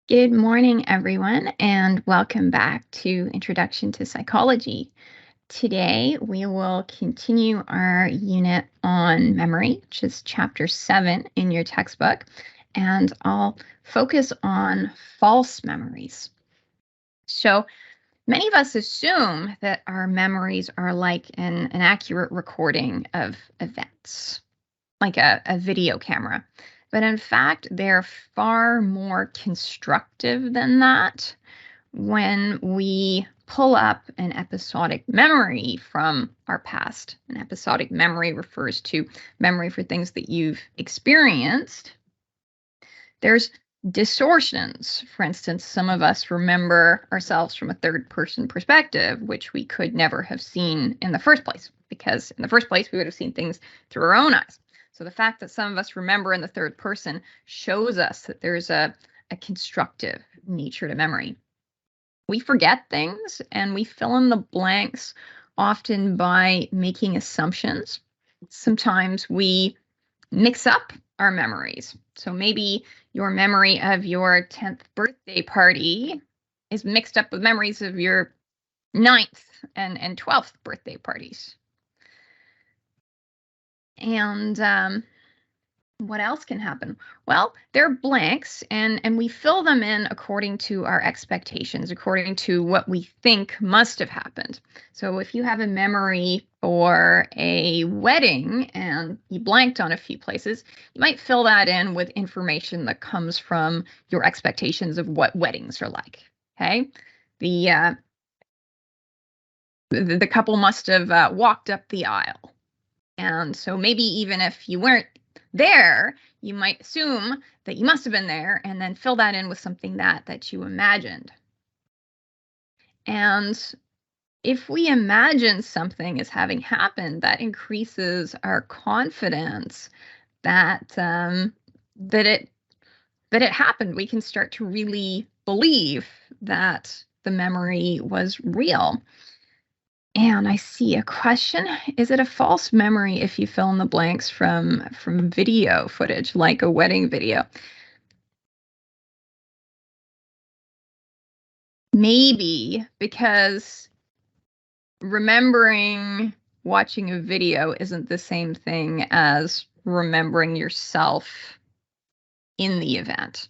Good morning, everyone, and welcome back to Introduction to Psychology. Today, we will continue our unit on memory, which is chapter 7 in your textbook, and I'll focus on false memories. So, many of us assume that our memories are like an accurate recording of events, like a video camera. But in fact, they're far more constructive than that. When we pull up an episodic memory from our past, an episodic memory refers to memory for things that you've experienced. There's distortions. For instance, some of us remember ourselves from a third-person perspective, which we could never have seen in the first place, because in the first place, we would have seen things through our own eyes. So the fact that some of us remember in the third person shows us that there's a constructive nature to memory. We forget things and we fill in the blanks often by making assumptions. Sometimes we mix up our memories. So maybe your memory of your 10th birthday party is mixed up with memories of your 9th and 12th birthday parties. And what else can happen? Well, they're blanks, and we fill them in according to our expectations, according to what we think must have happened. So if you have a memory for a wedding and you blanked on a few places, you might fill that in with information that comes from your expectations of what weddings are like. Okay, the couple must have walked up the aisle. And so maybe even if you weren't there, you might assume that you must have been there and then fill that in with something that you imagined. And if we imagine something as having happened, that increases our confidence that it happened. We can start to really believe that the memory was real. And I see a question. Is it a false memory if you fill in the blanks from video footage, like a wedding video? Maybe, because remembering watching a video isn't the same thing as remembering yourself in the event.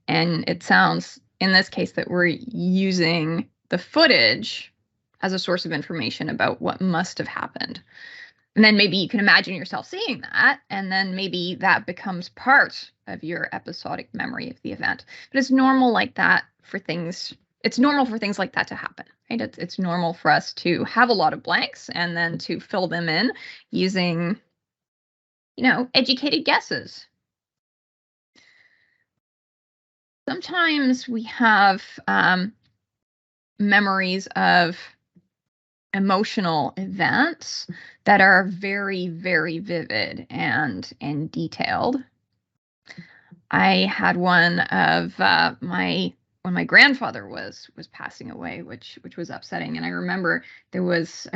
And it sounds, in this case, that we're using the footage as a source of information about what must have happened. And then maybe you can imagine yourself seeing that, and then maybe that becomes part of your episodic memory of the event. But it's normal like that for things. It's normal for things like that to happen, right? It's normal for us to have a lot of blanks and then to fill them in using, educated guesses. Sometimes we have memories of emotional events that are very, very vivid and detailed. I had one of when my grandfather was passing away, which was upsetting. And I remember I was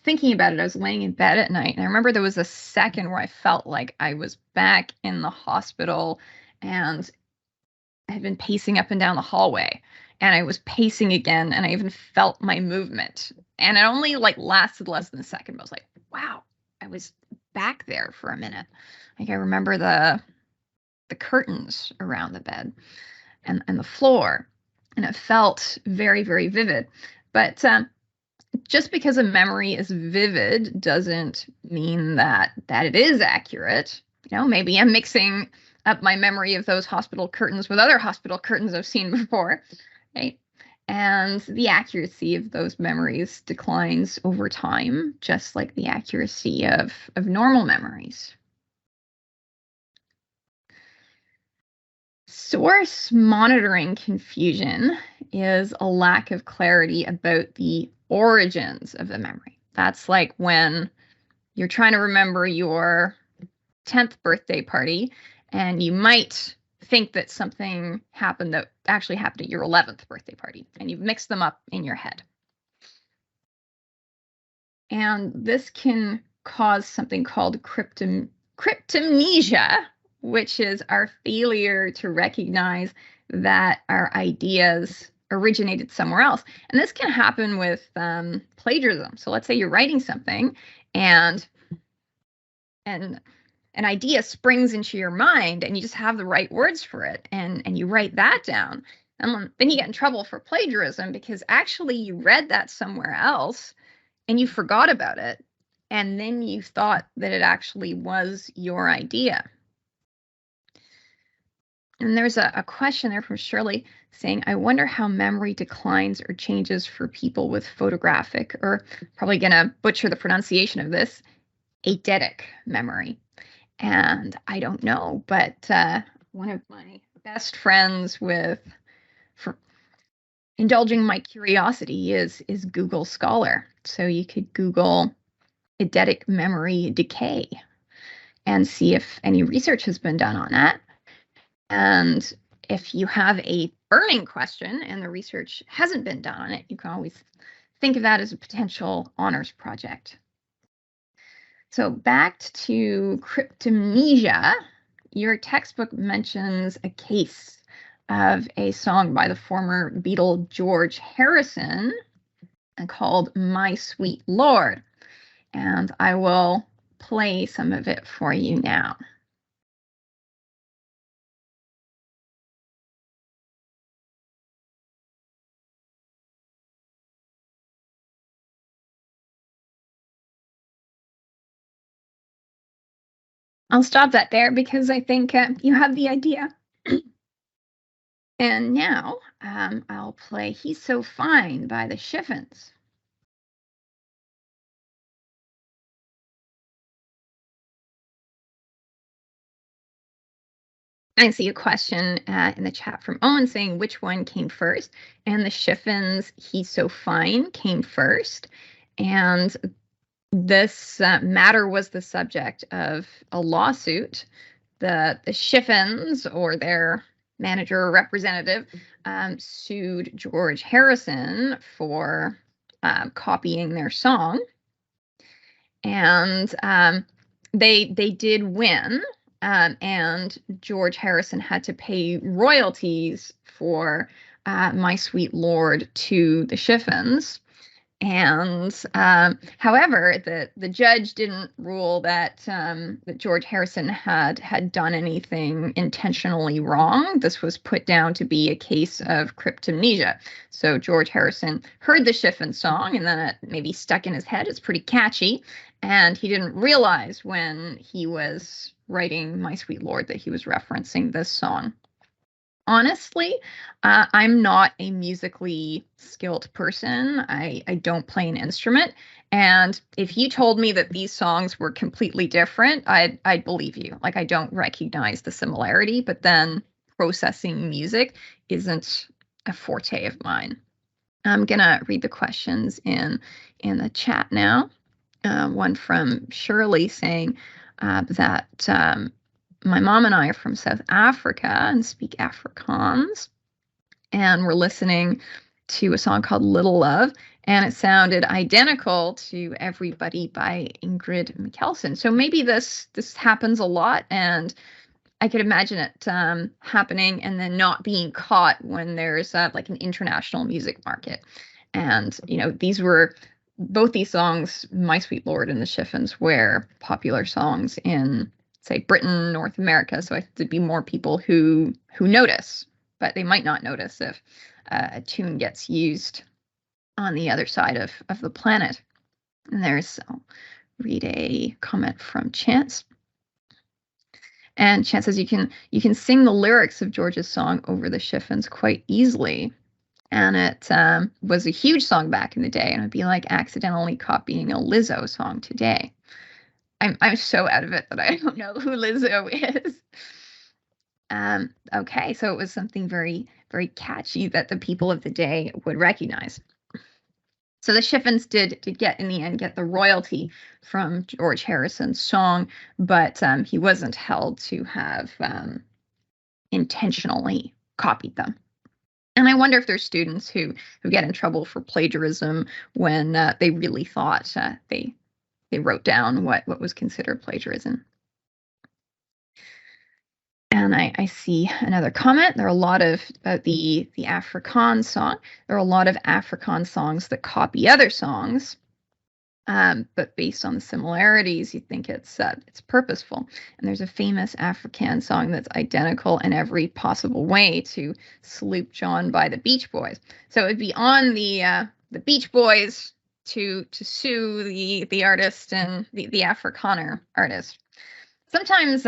thinking about it. I was laying in bed at night, and I remember there was a second where I felt like I was back in the hospital, and I had been pacing up and down the hallway. And I was pacing again, and I even felt my movement. And it only lasted less than a second. But I was like, wow, I was back there for a minute. Like, I remember the curtains around the bed and the floor, and it felt very, very vivid. But just because a memory is vivid doesn't mean that it is accurate. Maybe I'm mixing up my memory of those hospital curtains with other hospital curtains I've seen before. Right? And the accuracy of those memories declines over time, just like the accuracy of normal memories. Source monitoring confusion is a lack of clarity about the origins of the memory. That's like when you're trying to remember your 10th birthday party, and you might think that something happened that actually happened at your 11th birthday party, and you've mixed them up in your head. And this can cause something called cryptomnesia, which is our failure to recognize that our ideas originated somewhere else. And this can happen with plagiarism. So let's say you're writing something and an idea springs into your mind and you just have the right words for it and you write that down. And then you get in trouble for plagiarism because actually you read that somewhere else and you forgot about it. And then you thought that it actually was your idea. And there's a question there from Shirley saying, I wonder how memory declines or changes for people with photographic, or probably going to butcher the pronunciation of this, eidetic memory. And I don't know, but one of my best friends for indulging my curiosity is Google Scholar. So you could Google eidetic memory decay and see if any research has been done on that. And if you have a burning question and the research hasn't been done on it, you can always think of that as a potential honors project. So back to cryptomnesia, your textbook mentions a case of a song by the former Beatle George Harrison called My Sweet Lord. And I will play some of it for you now. I'll stop that there because I think you have the idea. And now I'll play He's So Fine by the Chiffons. I see a question in the chat from Owen saying which one came first, and the Chiffons He's So Fine came first. And this matter was the subject of a lawsuit. The Chiffons, or their manager or representative, sued George Harrison for copying their song. And they did win. And George Harrison had to pay royalties for My Sweet Lord to the Chiffons. And however, the judge didn't rule that that George Harrison had done anything intentionally wrong. This was put down to be a case of cryptomnesia. So George Harrison heard the Chiffon song and then it maybe stuck in his head. It's pretty catchy. And he didn't realize when he was writing My Sweet Lord that he was referencing this song. Honestly, I'm not a musically skilled person. I don't play an instrument. And if you told me that these songs were completely different, I'd believe you. Like, I don't recognize the similarity, but then processing music isn't a forte of mine. I'm gonna read the questions in the chat now. One from Shirley saying that my mom and I are from South Africa and speak Afrikaans, and we're listening to a song called Little Love, and it sounded identical to Everybody by Ingrid Michaelson. So maybe this happens a lot, and I could imagine it happening and then not being caught when there's like an international music market. And, you know, both these songs, My Sweet Lord and the Chiffons, were popular songs in, say, Britain, North America. So I think there'd be more people who notice, but they might not notice if a tune gets used on the other side of the planet. And I'll read a comment from Chance. And Chance says you can sing the lyrics of George's song over the Chiffons quite easily. And it was a huge song back in the day, and it'd be like accidentally copying a Lizzo song today. I'm so out of it that I don't know who Lizzo is. Okay, so it was something very, very catchy that the people of the day would recognize. So the Chiffons did get, in the end, get the royalty from George Harrison's song, but he wasn't held to have intentionally copied them. And I wonder if there's students who get in trouble for plagiarism when they really thought they wrote down what was considered plagiarism. And I see another comment. There are a lot of, about the Afrikaans song. There are a lot of Afrikaans songs that copy other songs. But based on the similarities, you think it's purposeful. And there's a famous Afrikaans song that's identical in every possible way to Sloop John by the Beach Boys. So it'd be on the Beach Boys to sue the artist and the Afrikaner artist. Sometimes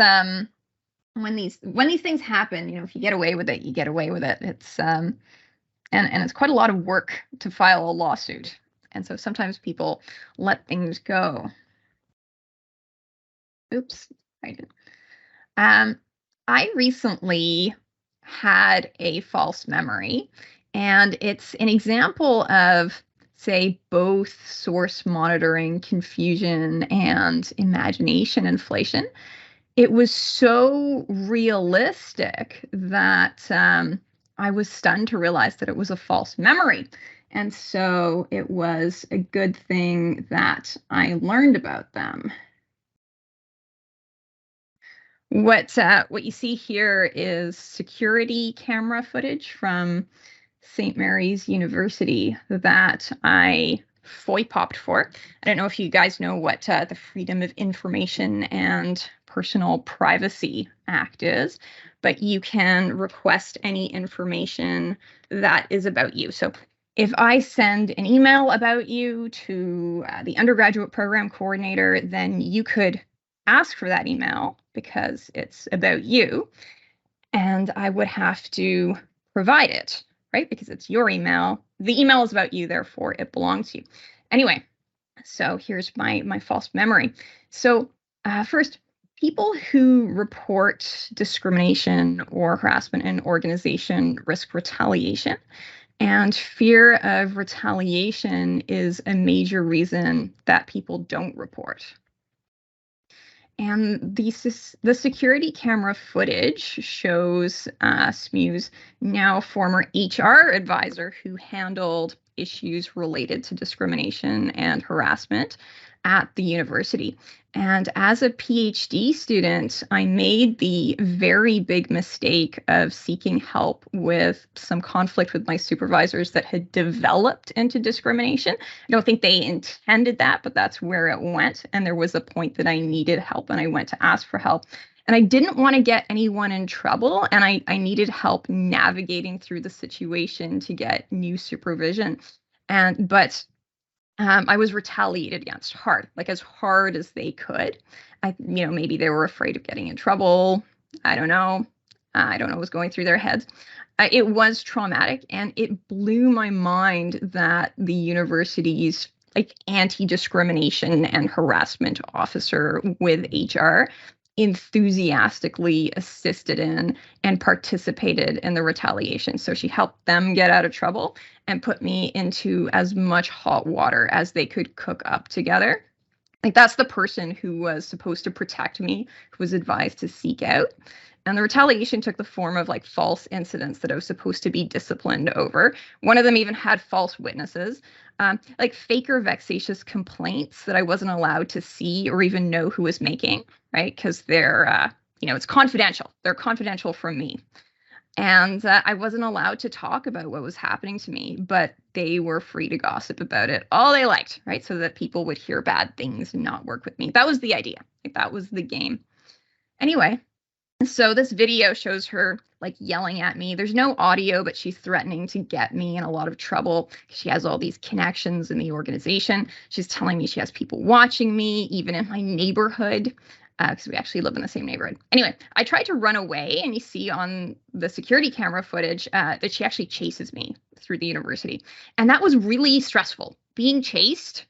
when these things happen, if you get away with it, you get away with it. It's and it's quite a lot of work to file a lawsuit. And so sometimes people let things go. Oops, I did. I recently had a false memory, and it's an example of, say, both source monitoring, confusion, and imagination inflation. It was so realistic that I was stunned to realize that it was a false memory. And so it was a good thing that I learned about them. What you see here is security camera footage from St. Mary's University that I FOIPOPed for. I don't know if you guys know what the Freedom of Information and Personal Privacy Act is, but you can request any information that is about you. So if I send an email about you to the undergraduate program coordinator, then you could ask for that email because it's about you, and I would have to provide it, right? Because it's your email. The email is about you, therefore it belongs to you. Anyway, so here's my false memory. So first, people who report discrimination or harassment in an organization risk retaliation. And fear of retaliation is a major reason that people don't report. And the security camera footage shows SMU's now former HR advisor who handled issues related to discrimination and harassment at the university. And as a PhD student, I made the very big mistake of seeking help with some conflict with my supervisors that had developed into discrimination. I don't think they intended that, but that's where it went. And there was a point that I needed help, and I went to ask for help. And I didn't want to get anyone in trouble, and I needed help navigating through the situation to get new supervision. But I was retaliated against hard, like as hard as they could. Maybe they were afraid of getting in trouble. I don't know. I don't know what was going through their heads. It was traumatic, and it blew my mind that the university's anti-discrimination and harassment officer with HR enthusiastically assisted in and participated in the retaliation. So she helped them get out of trouble and put me into as much hot water as they could cook up together. That's the person who was supposed to protect me, who was advised to seek out. And the retaliation took the form of false incidents that I was supposed to be disciplined over. One of them even had false witnesses, fake or vexatious complaints that I wasn't allowed to see or even know who was making, right? Because they're, it's confidential. They're confidential from me. And I wasn't allowed to talk about what was happening to me, but they were free to gossip about it all they liked, right? So that people would hear bad things and not work with me. That was the idea. That was the game. Anyway, so this video shows her yelling at me. There's no audio, but she's threatening to get me in a lot of trouble. She has all these connections in the organization. She's telling me she has people watching me, even in my neighborhood, because we actually live in the same neighborhood. Anyway, I tried to run away, and you see on the security camera footage that she actually chases me through the university. And that was really stressful. Being chased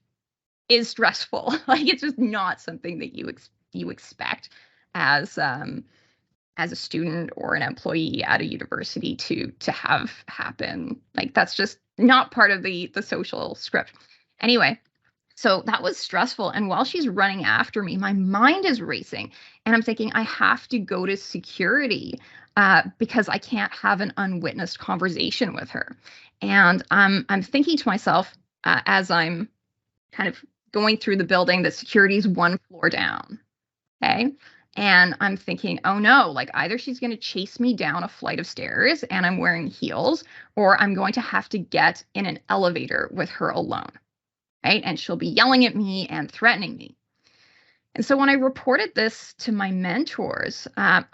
is stressful. It's just not something that you expect as a student or an employee at a university to have happen. That's just not part of the social script. Anyway, so that was stressful. And while she's running after me, my mind is racing. And I'm thinking, I have to go to security because I can't have an unwitnessed conversation with her. And I'm thinking to myself, as I'm kind of going through the building, that security is one floor down. Okay. And I'm thinking, oh no, like either she's going to chase me down a flight of stairs and I'm wearing heels, or I'm going to have to get in an elevator with her alone, right? And she'll be yelling at me and threatening me. And so when I reported this to my mentors, I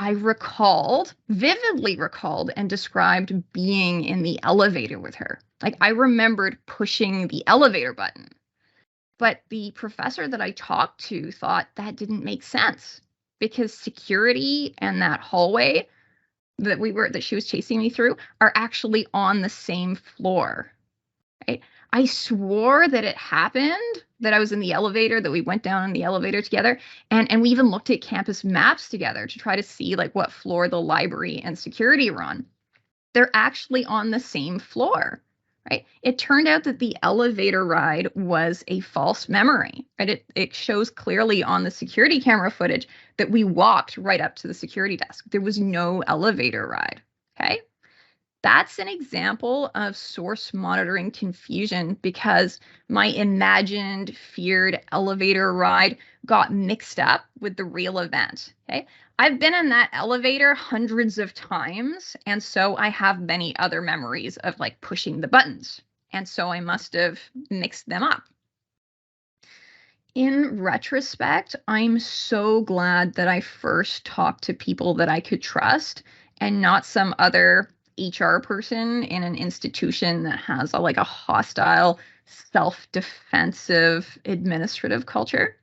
vividly recalled and described being in the elevator with her. Like I remembered pushing the elevator button. But the professor that I talked to thought that didn't make sense because security and that hallway that she was chasing me through are actually on the same floor. Right? I swore that it happened, that I was in the elevator, that we went down in the elevator together, and we even looked at campus maps together to try to see like what floor the library and security were on. They're actually on the same floor. Right? It turned out that the elevator ride was a false memory. Right? It shows clearly on the security camera footage that we walked right up to the security desk. There was no elevator ride. Okay. That's an example of source monitoring confusion because my imagined feared elevator ride got mixed up with the real event. Okay. I've been in that elevator hundreds of times, and so I have many other memories of like pushing the buttons. And so I must have mixed them up. In retrospect, I'm so glad that I first talked to people that I could trust and not some other HR person in an institution that has a hostile, self-defensive administrative culture.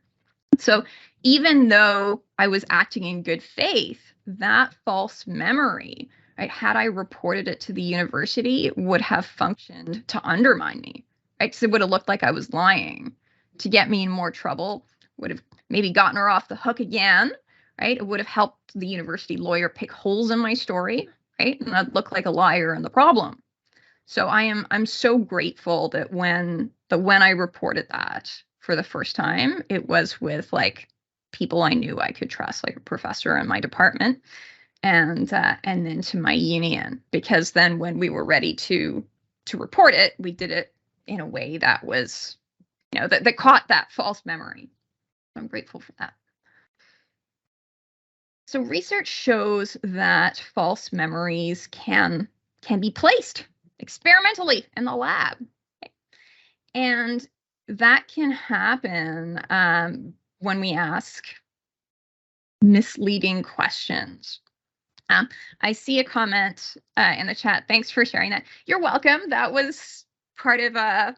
So even though I was acting in good faith, that false memory, right, had I reported it to the university, would have functioned to undermine me, right? Because it would have looked like I was lying to get me in more trouble, would have maybe gotten her off the hook again, right? It would have helped the university lawyer pick holes in my story, right? And I'd look like a liar in the problem. So I'm so grateful that when I reported that for the first time, it was with like people I knew I could trust, like a professor in my department, and then to my union, because then when we were ready to report it, we did it in a way that was, that caught that false memory. I'm grateful for that. So research shows that false memories can be placed experimentally in the lab. And that can happen when we ask misleading questions. I see a comment in the chat. Thanks for sharing that. You're welcome. That was part of a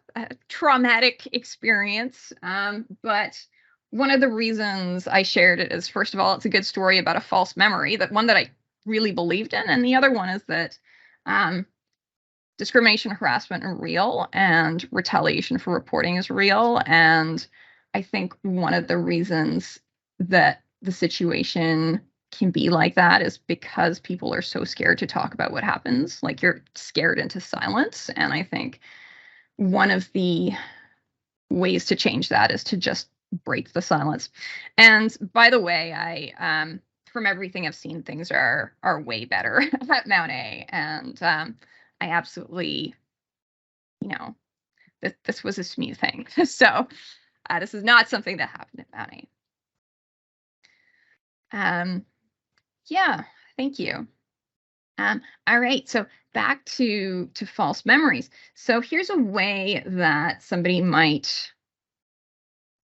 traumatic experience. But one of the reasons I shared it is, first of all, it's a good story about a false memory, that one that I really believed in. And the other one is that discrimination, harassment are real, and retaliation for reporting is real. And I think one of the reasons that the situation can be like that is because people are so scared to talk about what happens. Like, you're scared into silence. And I think one of the ways to change that is to just break the silence. And by the way, I from everything I've seen, things are way better at Mount A. And I absolutely, this was a smooth thing. So this is not something that happened at Mount A. Yeah, thank you. All right, so back to false memories. So here's a way that somebody might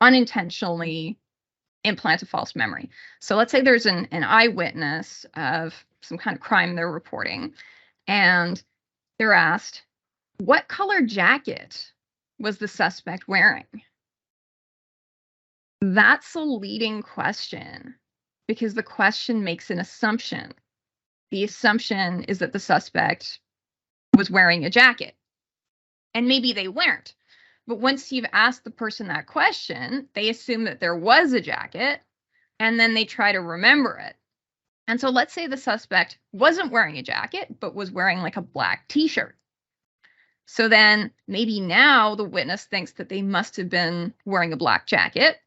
unintentionally implant a false memory. So let's say there's an eyewitness of some kind of crime they're reporting, and they're asked, what color jacket was the suspect wearing? That's a leading question because the question makes an assumption. The assumption is that the suspect was wearing a jacket, and maybe they weren't. But once you've asked the person that question, they assume that there was a jacket, and then they try to remember it. And so let's say the suspect wasn't wearing a jacket, but was wearing like a black t-shirt. So then maybe now the witness thinks that they must have been wearing a black jacket,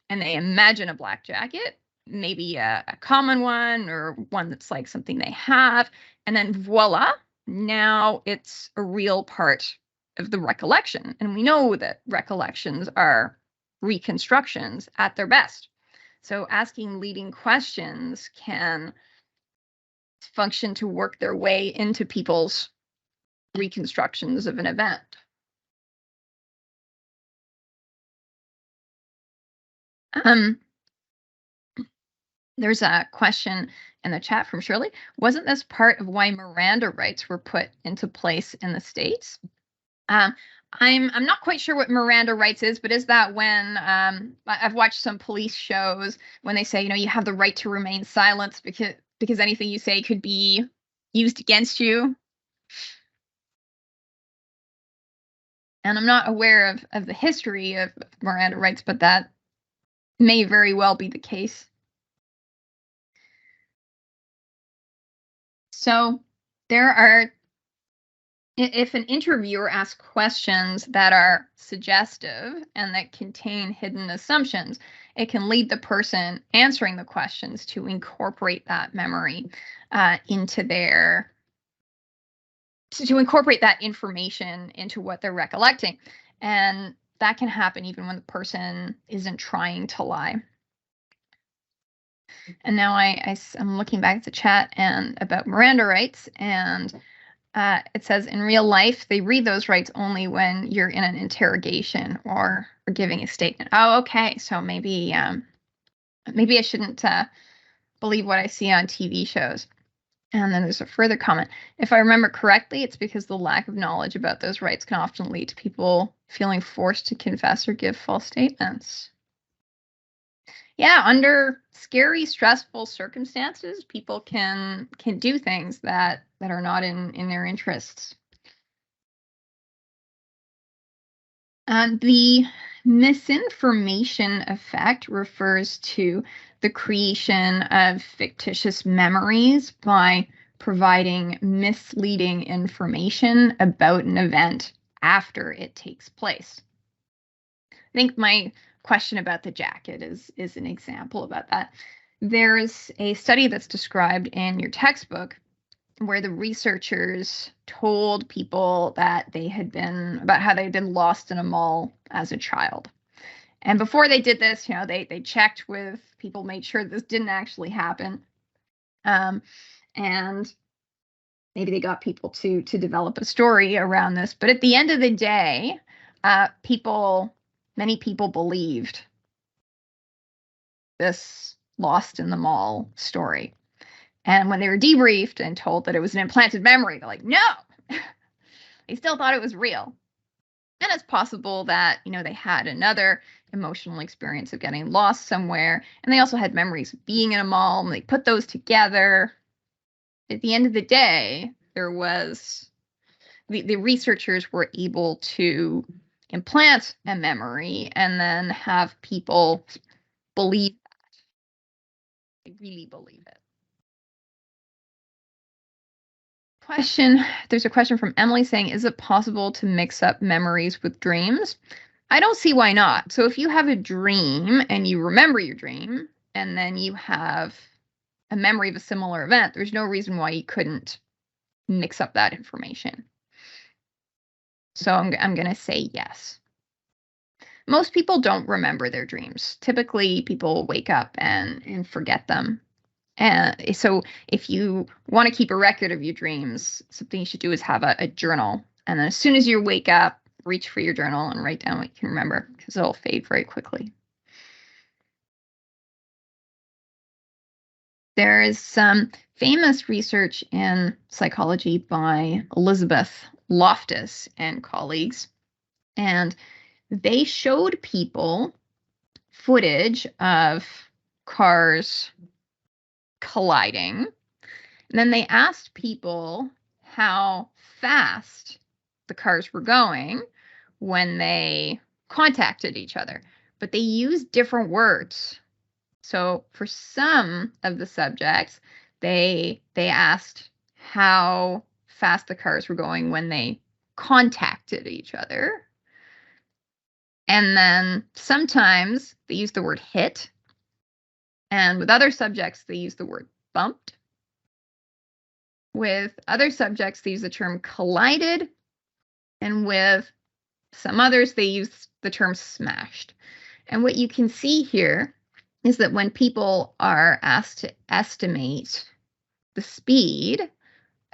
and they imagine a black jacket, maybe a common one or one that's like something they have. And then voila, now it's a real part of the recollection. And we know that recollections are reconstructions at their best. So asking leading questions can function to work their way into people's reconstructions of an event. There's a question in the chat from Shirley. Wasn't this part of why Miranda rights were put into place in the States? I'm not quite sure what Miranda rights is, but is that when I've watched some police shows when they say, you have the right to remain silent because anything you say could be used against you. And I'm not aware of the history of Miranda rights, but that may very well be the case. So if an interviewer asks questions that are suggestive and that contain hidden assumptions, it can lead the person answering the questions to incorporate that memory to incorporate that information into what they're recollecting. And that can happen even when the person isn't trying to lie. And now I'm looking back at the chat and about Miranda rights, and it says in real life, they read those rights only when you're in an interrogation or giving a statement. Oh, okay. So maybe I shouldn't believe what I see on TV shows. And then there's a further comment. If I remember correctly, it's because the lack of knowledge about those rights can often lead to people feeling forced to confess or give false statements. Yeah, under scary, stressful circumstances, people can do things that are not in their interests. The misinformation effect refers to the creation of fictitious memories by providing misleading information about an event after it takes place. I think my question about the jacket is an example about that. There's a study that's described in your textbook where the researchers told people that about how they'd been lost in a mall as a child. And before they did this, they checked with people, made sure this didn't actually happen. And maybe they got people to develop a story around this. But at the end of the day, many people believed this lost in the mall story. And when they were debriefed and told that it was an implanted memory, they're like, no, they still thought it was real. And it's possible that, they had another emotional experience of getting lost somewhere. And they also had memories of being in a mall, and they put those together. At the end of the day, there was the researchers were able to implant a memory and then have people believe that. They really believe it. There's a question from Emily saying, is it possible to mix up memories with dreams? I don't see why not. So if you have a dream and you remember your dream and then you have a memory of a similar event, there's no reason why you couldn't mix up that information. So I'm going to say yes. Most people don't remember their dreams. Typically, people wake up and forget them. And so if you want to keep a record of your dreams, something you should do is have a journal. And then as soon as you wake up, reach for your journal and write down what you can remember, because it'll fade very quickly. There is some famous research in psychology by Elizabeth Loftus and colleagues, and they showed people footage of cars colliding. And then they asked people how fast the cars were going when they contacted each other, but they used different words. So for some of the subjects, they asked how fast the cars were going when they contacted each other. And then sometimes they used the word hit. And with other subjects, they use the word bumped. With other subjects, they use the term collided. And with some others, they use the term smashed. And what you can see here is that when people are asked to estimate the speed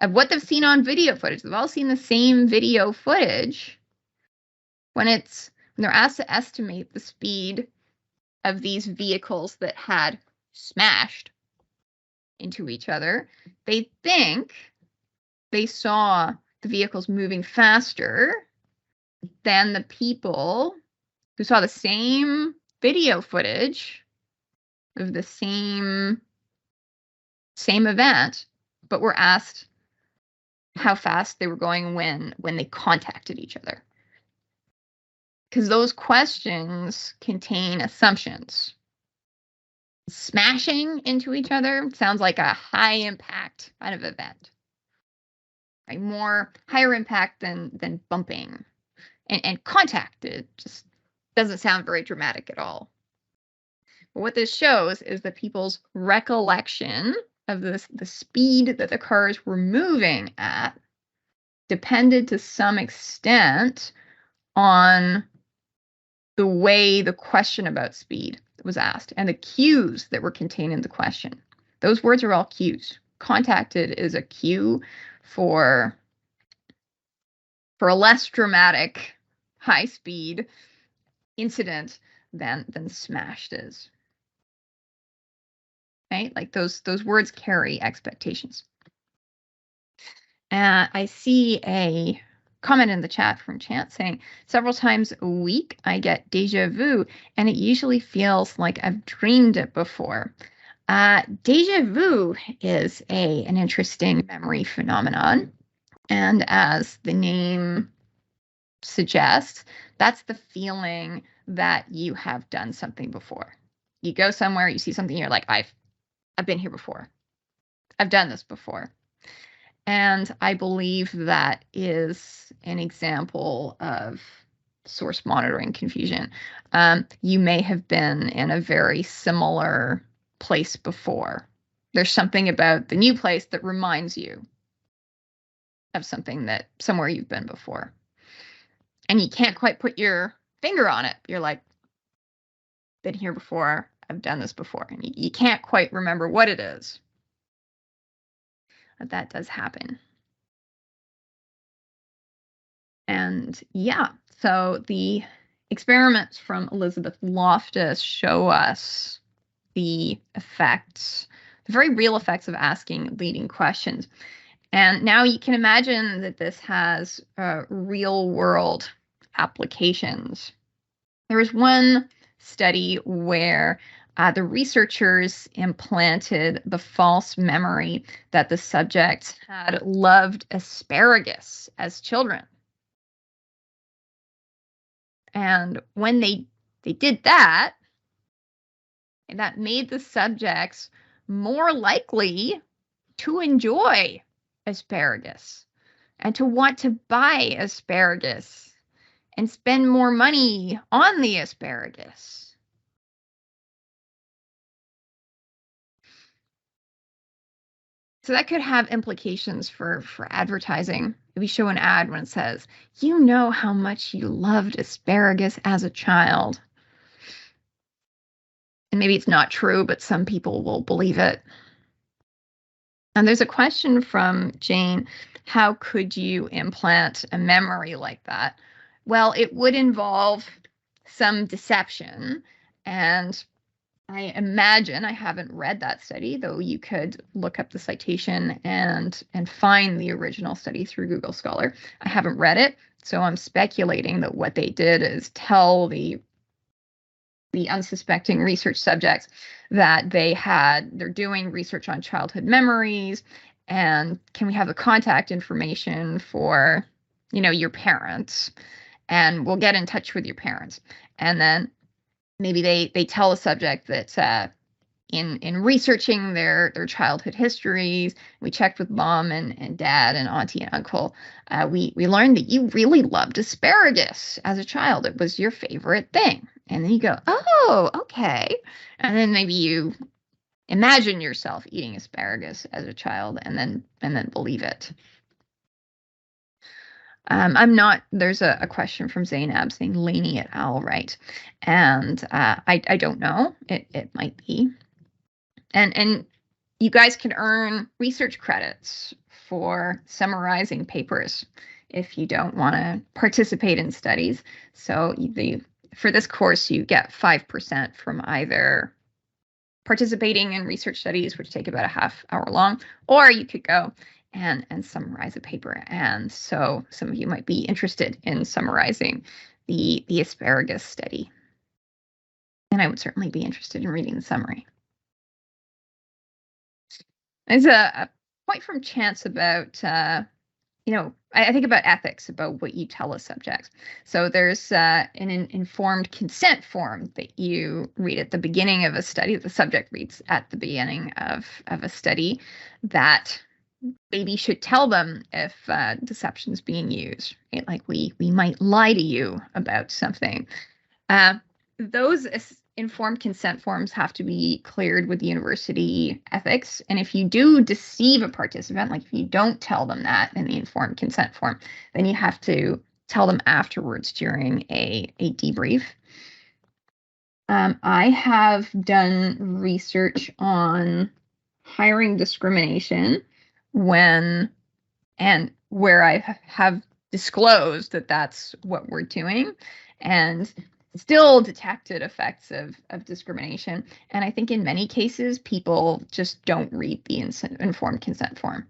of what they've seen on video footage, they've all seen the same video footage. When they're asked to estimate the speed of these vehicles that had smashed into each other, they think they saw the vehicles moving faster than the people who saw the same video footage of the same event, but were asked how fast they were going when they contacted each other. Because those questions contain assumptions. Smashing into each other sounds like a high impact kind of event, right? More higher impact than bumping. And contact, it just doesn't sound very dramatic at all. But what this shows is that people's recollection of the speed that the cars were moving at depended to some extent on the way the question about speed was asked and the cues that were contained in the question. Those words are all cues. Contacted is a cue for a less dramatic high speed incident than smashed is. Right? Like those words carry expectations. I see a comment in the chat from Chance saying, several times a week I get deja vu, and it usually feels like I've dreamed it before. Deja vu is an interesting memory phenomenon. And as the name suggests, that's the feeling that you have done something before. You go somewhere, you see something, you're like, I've been here before. I've done this before. And I believe that is an example of source monitoring confusion. You may have been in a very similar place before. There's something about the new place that reminds you of somewhere you've been before. And you can't quite put your finger on it. You're like, been here before, I've done this before. And you can't quite remember what it is. But that does happen. And yeah, so the experiments from Elizabeth Loftus show us the effects, the very real effects of asking leading questions. And now you can imagine that this has real world applications. There was one study where the researchers implanted the false memory that the subjects had loved asparagus as children. And when they did that, that made the subjects more likely to enjoy asparagus and to want to buy asparagus and spend more money on the asparagus. So that could have implications for advertising. If you show an ad when it says, you know how much you loved asparagus as a child. And maybe it's not true, but some people will believe it. And there's a question from Jane, how could you implant a memory like that? Well, it would involve some deception. And I imagine, I haven't read that study, though you could look up the citation and find the original study through Google Scholar. I haven't read it, so I'm speculating that what they did is tell the unsuspecting research subjects that they're doing research on childhood memories, and can we have the contact information for, your parents, and we'll get in touch with your parents. And then maybe they tell a subject that in researching their childhood histories, we checked with mom and dad and auntie and uncle. We learned that you really loved asparagus as a child. It was your favorite thing. And then you go, oh, okay. And then maybe you imagine yourself eating asparagus as a child and then believe it. I'm not, there's a question from Zainab saying Laney et al., right? And I don't know. It might be. And you guys can earn research credits for summarizing papers if you don't want to participate in studies. So for this course, you get 5% from either participating in research studies, which take about a half hour long, or you could go and summarize a paper. And so some of you might be interested in summarizing the asparagus study. And I would certainly be interested in reading the summary. There's a point from Chance about, I think about ethics, about what you tell a subject. So there's an informed consent form that you read at the beginning of a study, the subject reads at the beginning of a study, that maybe should tell them if deception is being used, right? Like we might lie to you about something. Those informed consent forms have to be cleared with university ethics. And if you do deceive a participant, like if you don't tell them that in the informed consent form, then you have to tell them afterwards during a debrief. I have done research on hiring discrimination where I have disclosed that that's what we're doing, and still detected effects of discrimination. And I think in many cases, people just don't read the informed consent form.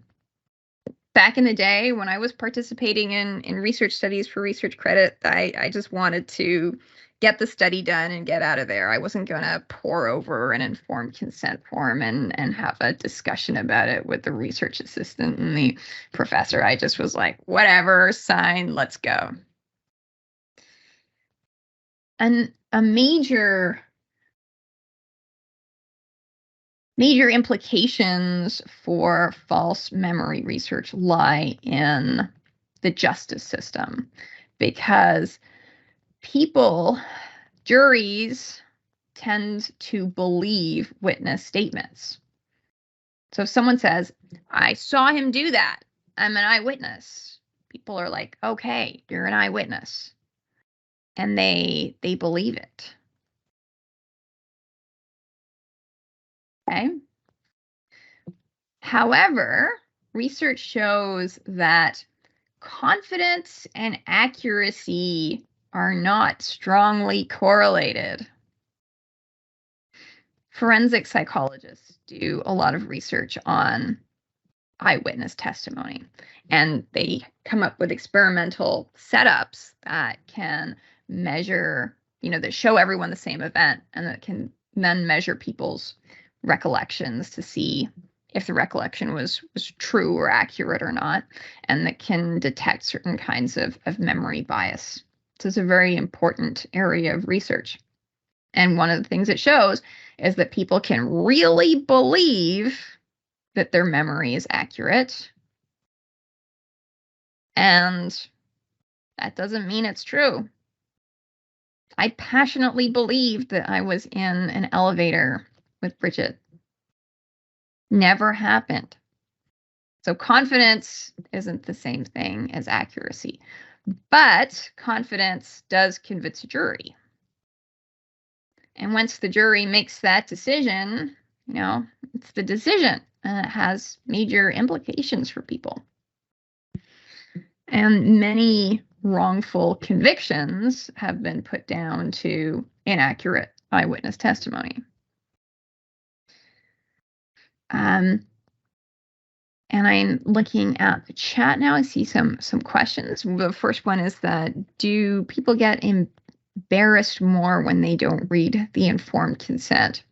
Back in the day when I was participating in research studies for research credit, I just wanted to get the study done and get out of there. I wasn't going to pore over an informed consent form and have a discussion about it with the research assistant and the professor. I just was like, whatever, sign, let's go. And a major implications for false memory research lie in the justice system, because juries tend to believe witness statements. So if someone says, I saw him do that, I'm an eyewitness, people are like, okay, you're an eyewitness. And they believe it. Okay. However, research shows that confidence and accuracy are not strongly correlated. Forensic psychologists do a lot of research on eyewitness testimony, and they come up with experimental setups that can measure, that show everyone the same event, and that can then measure people's recollections to see if the recollection was true or accurate or not, and that can detect certain kinds of memory bias. So it's a very important area of research. And one of the things it shows is that people can really believe that their memory is accurate, and that doesn't mean it's true. I passionately believed that I was in an elevator with Bridget. Never happened. So confidence isn't the same thing as accuracy, but confidence does convince a jury. And once the jury makes that decision, it's the decision, and it has major implications for people. And many wrongful convictions have been put down to inaccurate eyewitness testimony. And I'm looking at the chat now. I see some questions. The first one is that, do people get embarrassed more when they don't read the informed consent?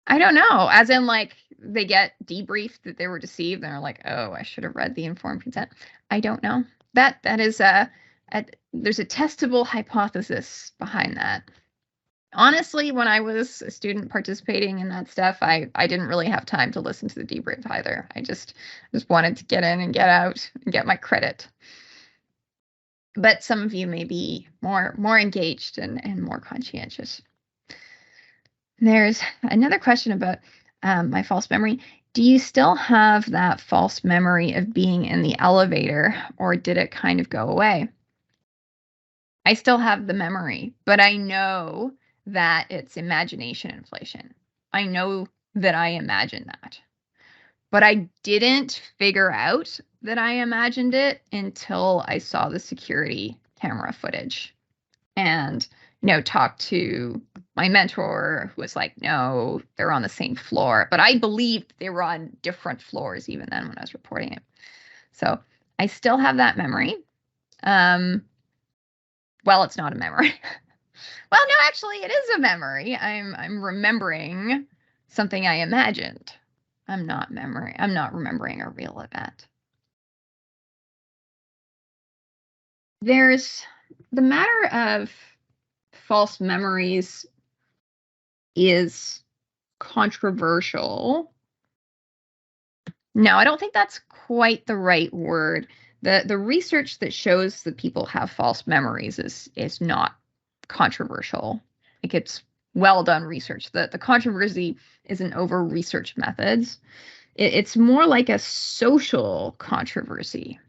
I don't know. As in, like, they get debriefed that they were deceived and they're like, oh, I should have read the informed consent. I don't know. That is there's a testable hypothesis behind that. Honestly, when I was a student participating in that stuff, I didn't really have time to listen to the debrief either. I just wanted to get in and get out and get my credit. But some of you may be more engaged and more conscientious. There's another question about my false memory. Do you still have that false memory of being in the elevator, or did it kind of go away? I still have the memory, but I know that it's imagination inflation. I know that I imagined that. But I didn't figure out that I imagined it until I saw the security camera footage and, talked to my mentor who was like, no, they're on the same floor. But I believed they were on different floors even then when I was reporting it. So I still have that memory. Well, it's not a memory. Well, no, actually, it is a memory. I'm remembering something I imagined. I'm not remembering a real event. There's the matter of false memories is controversial. No, I don't think that's quite the right word. The research that shows that people have false memories is not controversial. Like, it's well done research. The controversy isn't over research methods. It's more like a social controversy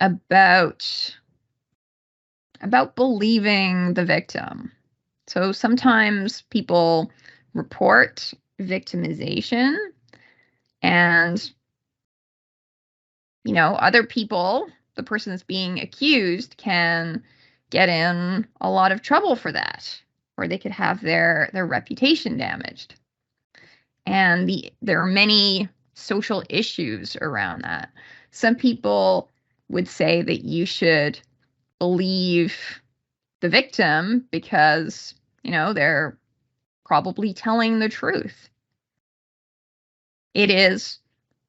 about believing the victim. So sometimes people report victimization, and other people, the person that's being accused, can get in a lot of trouble for that, or they could have their reputation damaged. And there are many social issues around that. Some people would say that you should believe the victim because, they're probably telling the truth. It is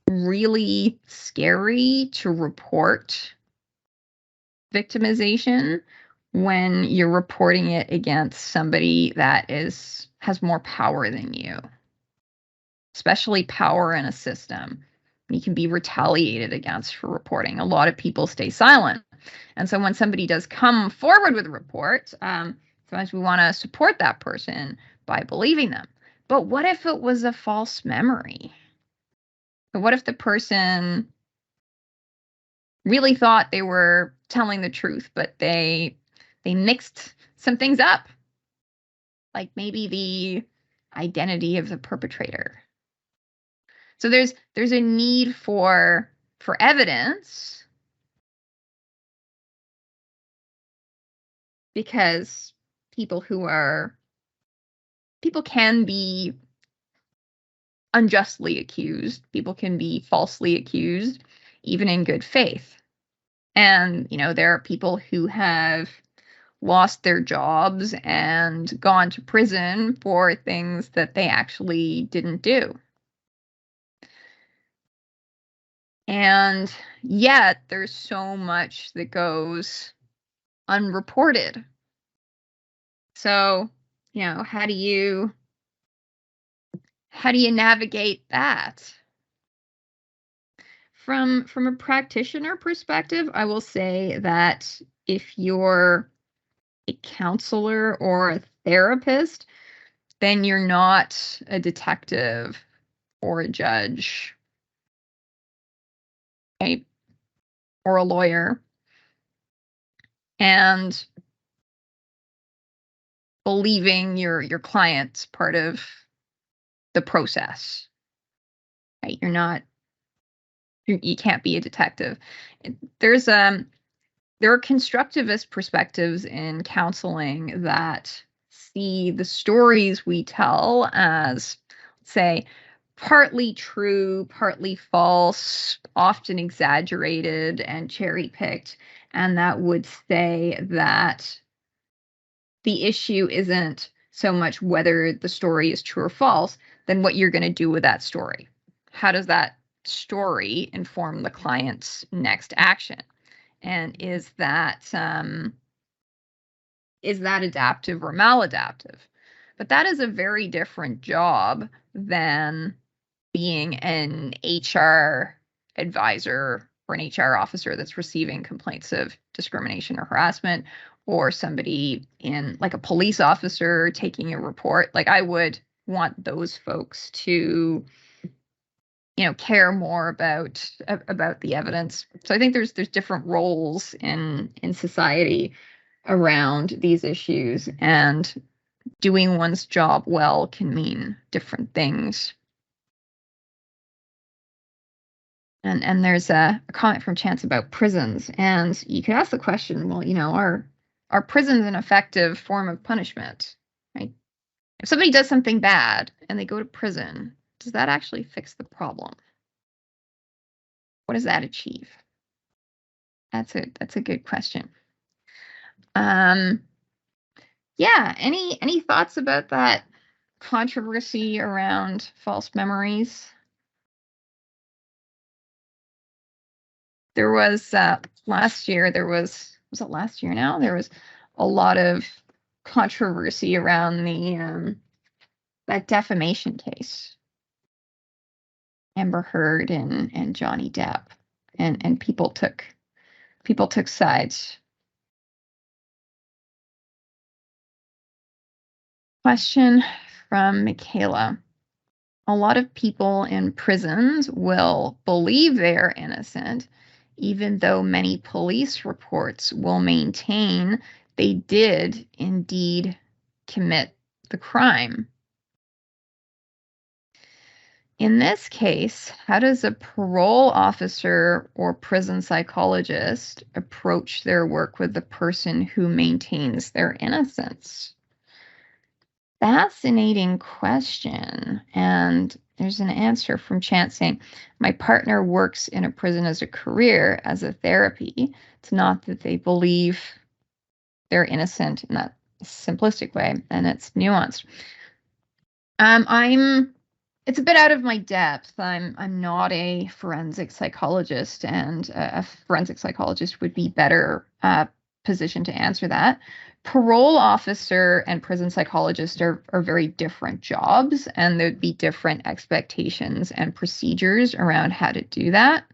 really scary to report victimization when you're reporting it against somebody that has more power than you, especially power in a system. You can be retaliated against for reporting. A lot of people stay silent. And so when somebody does come forward with a report, sometimes we want to support that person by believing them. But what if it was a false memory? What if the person really thought they were telling the truth, but they mixed some things up? Like maybe the identity of the perpetrator. So there's a need for evidence, because people can be unjustly accused. People can be falsely accused, even in good faith. And, there are people who have lost their jobs and gone to prison for things that they actually didn't do. And yet there's so much that goes unreported. So, how do you navigate that? From a practitioner perspective, I will say that if you're a counselor or a therapist, then you're not a detective or a judge, right? Or a lawyer. And believing your client's part of the process, right? You can't be a detective. There are constructivist perspectives in counseling that see the stories we tell as, say, partly true, partly false, often exaggerated and cherry-picked, and that would say that the issue isn't so much whether the story is true or false, than what you're going to do with that story. How does that story inform the client's next action? And is that adaptive or maladaptive? But that is a very different job than being an HR advisor or an HR officer that's receiving complaints of discrimination or harassment, or somebody in, like, a police officer taking a report. Like, I would want those folks to care more about the evidence. So I think there's different roles in society around these issues, and doing one's job well can mean different things. And there's a comment from Chance about prisons, and you could ask the question, well, are prisons an effective form of punishment, right? If somebody does something bad and they go to prison, does that actually fix the problem? What does that achieve? That's a good question. Yeah, any thoughts about that controversy around false memories? There was last year, was it last year now? There was a lot of controversy around the that defamation case. Amber Heard and Johnny Depp, and people took sides. Question from Michaela. A lot of people in prisons will believe they're innocent, even though many police reports will maintain they did indeed commit the crime. In this case, how does a parole officer or prison psychologist approach their work with the person who maintains their innocence? Fascinating question. And there's an answer from Chance saying, my partner works in a prison as a career, as a therapy. It's not that they believe they're innocent in that simplistic way, and it's nuanced. It's a bit out of my depth. I'm not a forensic psychologist, and a forensic psychologist would be better positioned to answer that. Parole officer and prison psychologist are very different jobs, and there'd be different expectations and procedures around how to do that.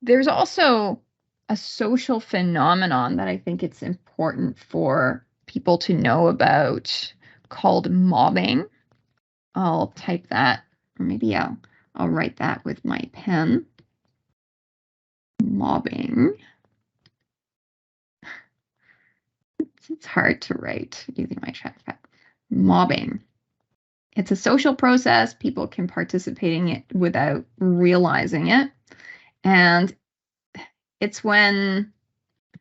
There's also a social phenomenon that I think it's important for people to know about called mobbing. I'll type that, or maybe I'll write that with my pen. Mobbing. It's hard to write using my trackpad. Mobbing. It's a social process. People can participate in it without realizing it. And it's when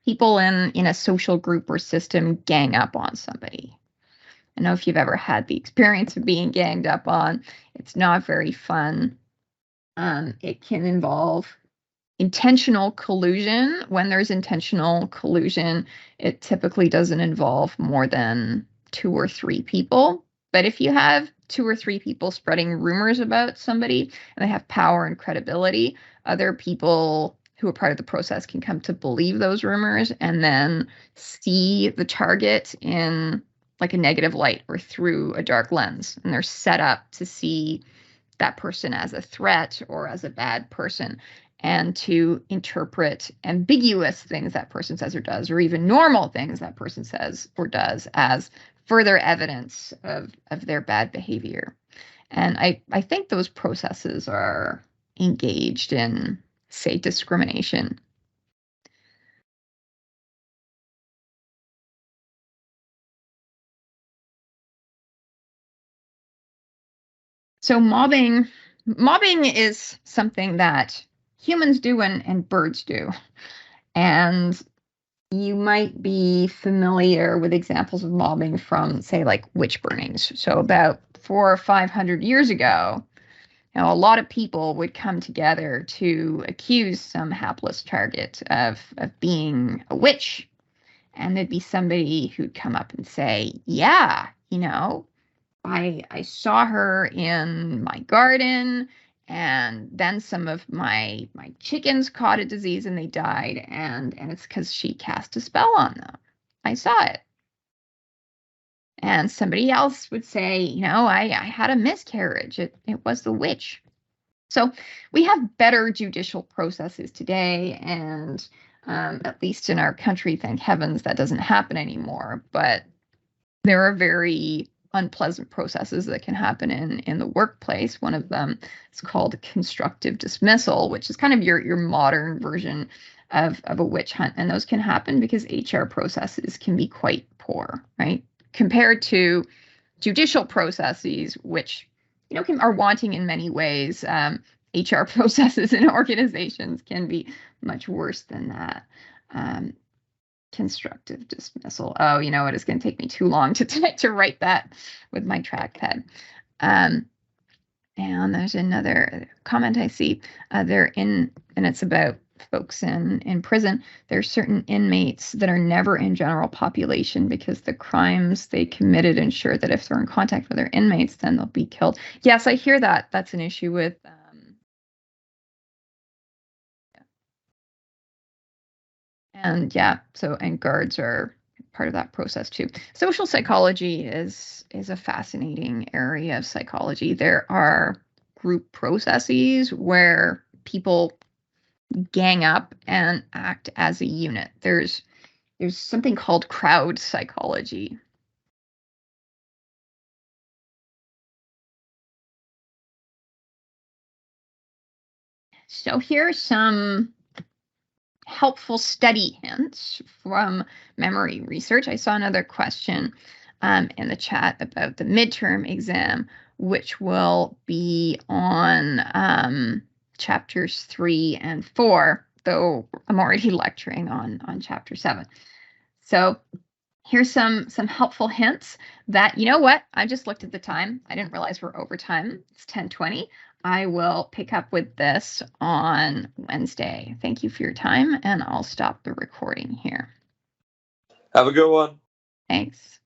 people in a social group or system gang up on somebody. I know if you've ever had the experience of being ganged up on, it's not very fun. It can involve intentional collusion. When there's intentional collusion, it typically doesn't involve more than 2 or 3 people. But if you have 2 or 3 people spreading rumors about somebody and they have power and credibility, other people who are part of the process can come to believe those rumors and then see the target in like a negative light or through a dark lens. And they're set up to see that person as a threat or as a bad person, and to interpret ambiguous things that person says or does, or even normal things that person says or does, as further evidence of their bad behavior. And I think those processes are engaged in, say, discrimination. So mobbing is something that humans do and birds do. And you might be familiar with examples of mobbing from, say, like witch burnings. So about 400 or 500 years ago, a lot of people would come together to accuse some hapless target of being a witch. And there'd be somebody who'd come up and say, yeah, I saw her in my garden, and then some of my chickens caught a disease and they died, and it's because she cast a spell on them. I saw it. And somebody else would say, I had a miscarriage. It was the witch. So we have better judicial processes today, and at least in our country, thank heavens, that doesn't happen anymore. But there are very unpleasant processes that can happen in the workplace. One of them is called constructive dismissal, which is kind of your modern version of a witch hunt. And those can happen because HR processes can be quite poor, right? Compared to judicial processes, which are wanting in many ways. HR processes in organizations can be much worse than that. Constructive dismissal. Oh, you know what? It's going to take me too long to write that with my trackpad. And there's another comment I see. And it's about folks in prison. There's certain inmates that are never in general population because the crimes they committed ensure that if they're in contact with their inmates, then they'll be killed. Yes, I hear that. That's an issue with and guards are part of that process too. Social psychology is a fascinating area of psychology. There are group processes where people gang up and act as a unit. There's something called crowd psychology. So here are some helpful study hints from memory research. I saw another question in the chat about the midterm exam, which will be on chapters 3 and 4, though I'm already lecturing on chapter 7. So here's some helpful hints that, you know what, I just looked at the time. I didn't realize we're over time. It's 10:20. I will pick up with this on Wednesday. Thank you for your time, and I'll stop the recording here. Have a good one. Thanks.